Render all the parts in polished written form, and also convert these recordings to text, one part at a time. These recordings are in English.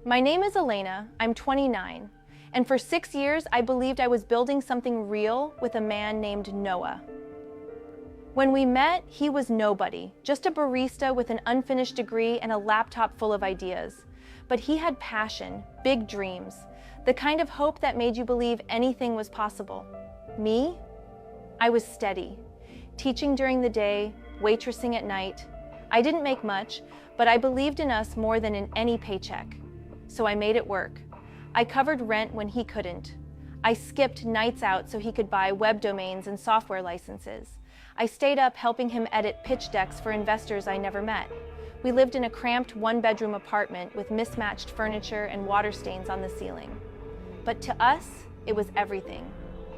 My name is Elena, I'm 29, and for 6 years I believed I was building something real with a man named Noah. When we met, he was nobody, just a barista with an unfinished degree and a laptop full of ideas. But he had passion, big dreams, the kind of hope that made you believe anything was possible. Me? I was steady, teaching during the day, waitressing at night. I didn't make much, but I believed in us more than in any paycheck. So I made it work. I covered rent when he couldn't. I skipped nights out so he could buy web domains and software licenses. I stayed up helping him edit pitch decks for investors I never met. We lived in a cramped one-bedroom apartment with mismatched furniture and water stains on the ceiling. But to us, it was everything.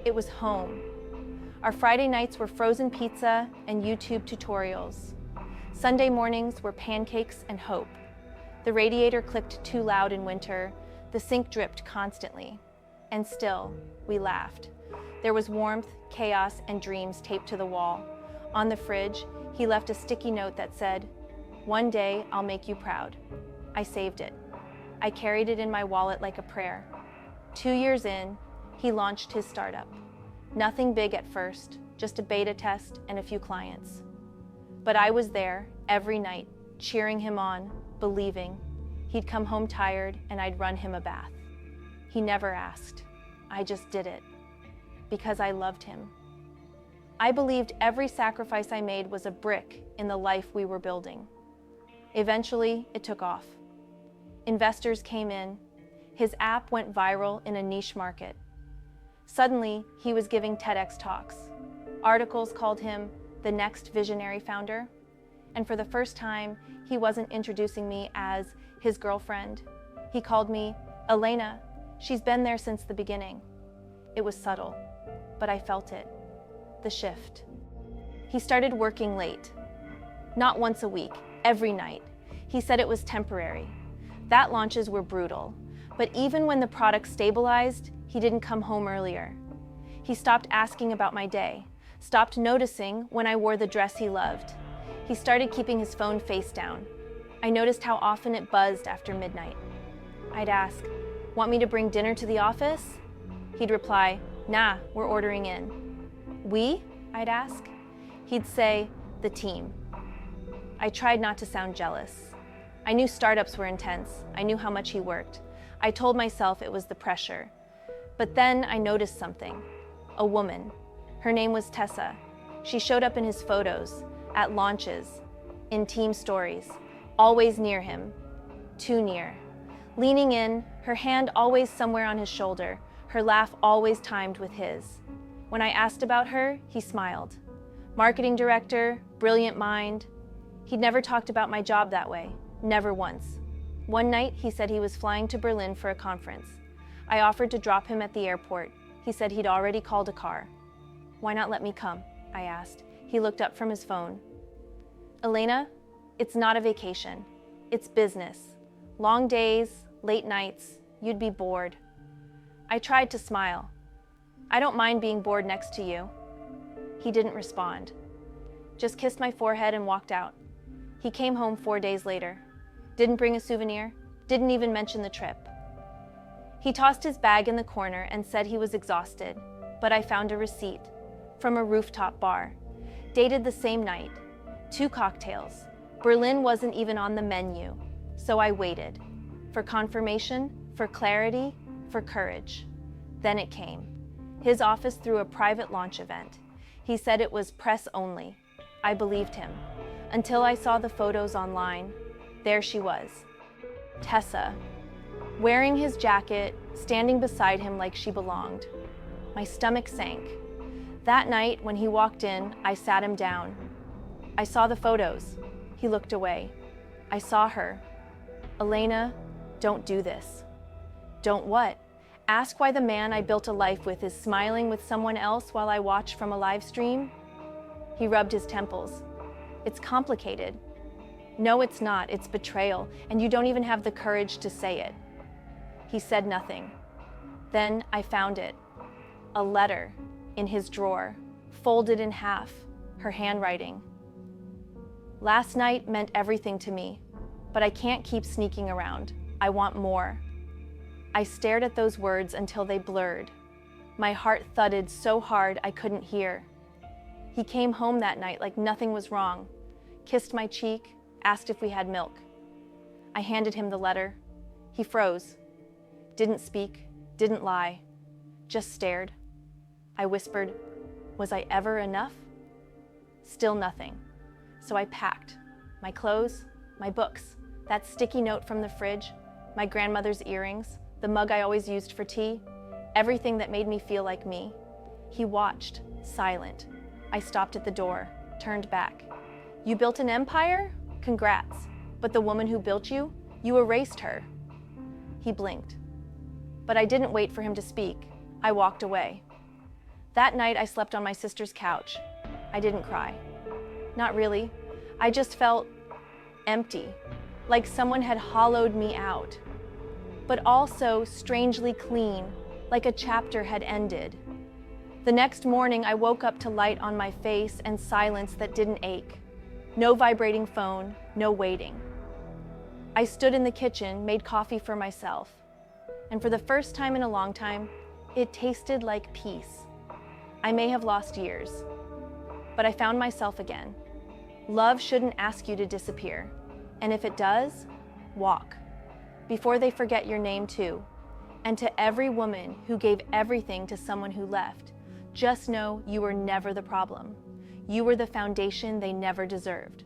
It was home. Our Friday nights were frozen pizza and YouTube tutorials. Sunday mornings were pancakes and hope. The radiator clicked too loud in winter. The sink dripped constantly. And still, we laughed. There was warmth, chaos, and dreams taped to the wall. On the fridge, he left a sticky note that said, "One day, I'll make you proud." I saved it. I carried it in my wallet like a prayer. 2 years in, he launched his startup. Nothing big at first, just a beta test and a few clients. But I was there every night, cheering him on, believing. He'd come home tired and I'd run him a bath. He never asked. I just did it. Because I loved him. I believed every sacrifice I made was a brick in the life we were building. Eventually, it took off. Investors came in. His app went viral in a niche market. Suddenly, he was giving TEDx talks. Articles called him the next visionary founder. And for the first time, he wasn't introducing me as his girlfriend. He called me Elena. She's been there since the beginning. It was subtle, but I felt it. The shift. He started working late. Not once a week, every night. He said it was temporary. That launches were brutal. But even when the product stabilized, he didn't come home earlier. He stopped asking about my day, stopped noticing when I wore the dress he loved. He started keeping his phone face down. I noticed how often it buzzed after midnight. I'd ask, "Want me to bring dinner to the office?" He'd reply, "Nah, we're ordering in." "We?" I'd ask. He'd say, "The team." I tried not to sound jealous. I knew startups were intense. I knew how much he worked. I told myself it was the pressure. But then I noticed something. A woman. Her name was Tessa. She showed up in his photos, at launches, in team stories, always near him, too near. Leaning in, her hand always somewhere on his shoulder, her laugh always timed with his. When I asked about her, he smiled. Marketing director, brilliant mind. He'd never talked about my job that way, never once. One night, he said he was flying to Berlin for a conference. I offered to drop him at the airport. He said he'd already called a car. "Why not let me come?" I asked. He looked up from his phone. "Elena, it's not a vacation. It's business. Long days, late nights, you'd be bored." I tried to smile. "I don't mind being bored next to you." He didn't respond. Just kissed my forehead and walked out. He came home 4 days later. Didn't bring a souvenir, didn't even mention the trip. He tossed his bag in the corner and said he was exhausted, but I found a receipt from a rooftop bar, dated the same night, 2 cocktails. Berlin wasn't even on the menu, so I waited. For confirmation, for clarity, for courage. Then it came. His office threw a private launch event. He said it was press only. I believed him. Until I saw the photos online. There she was. Tessa. Wearing his jacket, standing beside him like she belonged. My stomach sank. That night, when he walked in, I sat him down. I saw the photos. He looked away. I saw her. "Elena, don't do this." "Don't what?" "Ask why the man I built a life with is smiling with someone else while I watch from a live stream?" He rubbed his temples. "It's complicated." "No, it's not. It's betrayal, and you don't even have the courage to say it." He said nothing. Then I found it. A letter in his drawer, folded in half, her handwriting. "Last night meant everything to me, but I can't keep sneaking around. I want more. I stared at those words until they blurred. My heart thudded so hard I couldn't hear. He came home that night like nothing was wrong, kissed my cheek, asked if we had milk. I handed him the letter. He froze, didn't speak, didn't lie, just stared. I whispered, "Was I ever enough?" Still nothing. So I packed my clothes, my books, that sticky note from the fridge, my grandmother's earrings, the mug I always used for tea, everything that made me feel like me. He watched, silent. I stopped at the door, turned back. "You built an empire? Congrats. But the woman who built you, you erased her." He blinked. But I didn't wait for him to speak. I walked away. That night I slept on my sister's couch. I didn't cry. Not really. I just felt empty, like someone had hollowed me out. But also strangely clean, like a chapter had ended. The next morning I woke up to light on my face and silence that didn't ache. No vibrating phone, no waiting. I stood in the kitchen, made coffee for myself. And for the first time in a long time, it tasted like peace. I may have lost years, but I found myself again. Love shouldn't ask you to disappear. And if it does, walk. Before they forget your name too. And to every woman who gave everything to someone who left, just know you were never the problem. You were the foundation they never deserved.